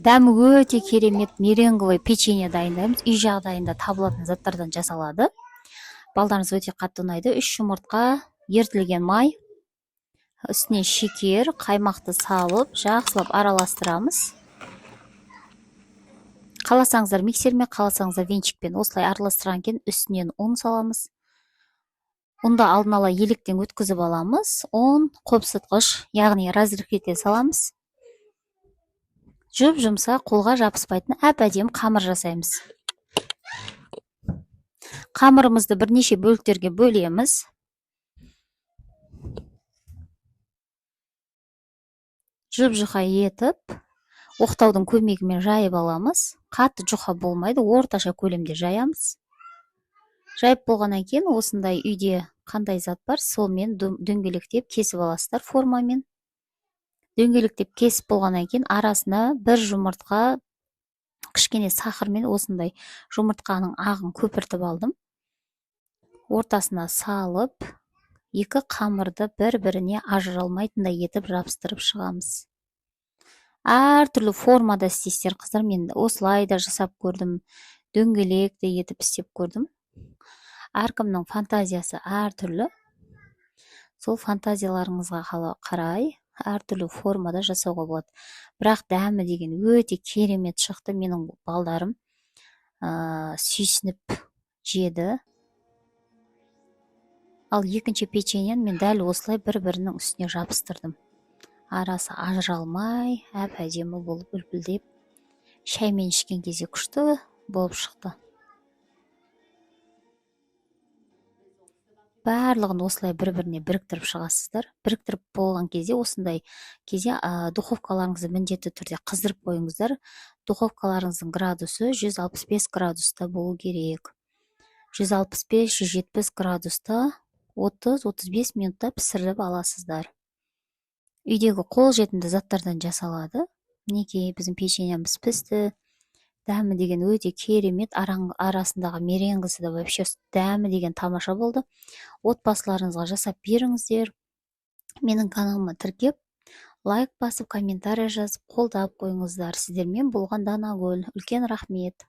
Дәмі өте керемет меренговый печенье дайындаймыз. Үй жағдайында табылатын заттардан жасалады. Балдарыңыз өте қатты ұнайды. 3 жұмыртқа, ертілген май, үстіне шекер, қаймақты салып, жақсылап араластырамыз. Қаласаңыздар миксермен, қаласаңыздар венчикпен осылай араластырған кейін үстінен ұн саламыз. Ұнды алдын ала електен өткізіп аламыз. Ұн, қопсытқыш, яғни разрыхлитель саламыз. Жұп-жұмсақ, қолға жабыспайтын әп-әдемі қамыр жасаймыз. Қамырымызды бірнеше бөліктерге бөлеміз. Жұп-жұқа етіп, оқтаудың көмегімен жайып аламыз. Қатты жұқа болмайды, орташа көлемде жаямыз. Жайып болғаннан кейін осындай үйде қандай зат бар, солмен дөңгелектеп кесіп аласыздар формамен. Дөңгелектеп кесіп болғаннан кейін арасына бір жұмыртқа, кішкене сахармен осындай жұмыртқаның ағын көпіртіп алдым. Ортасына салып, екі қамырды бір-біріне ажыралмайтындай етіп жабыстырып шығамыз. Әртүрлі формада істейсіздер қыздар, мен осылай да жасап көрдім, дөңгелек те етіп істеп көрдім. Әркімнің фантазиясы әртүрлі. Сол фантазияларыңызға қарай әртүрлі формада жасауға болады. Бірақ дәмі деген өте керемет шықты. Менің балдарым сүйсініп жеді. Ал екінші печеньені мен дәл осылай бір-бірінің үстіне жабыстырдым. Арасы ажыралмай, әп-әдемі болып үлпілдеп, шаймен ішкен кезде күшті болып шықты. Барлығын осылай бір-біріне біріктіріп шығасыздар. Біріктіріп болған кезде осындай кезде духовкаларыңызды міндетті түрде қыздырып қойыңыздар. Духовкаларыңыздың градусы 165 градуста болу керек. 165-170 градуста 30-35 минутта пісіріп аласыздар. Үйдегі қол жетімді заттардан жасалады. Мінекей біздің печеньеміз пісті. Дәмі деген өте керемет, арасындағы меренгісі де вообще дәмі деген тамаша болды. Отбасыларыңызға жасап беріңіздер. Менің каналыма тіркеп, лайк басып, комментарий жазып, қолдап қойыңыздар. Сіздермен болған Данагүл. Үлкен рахмет.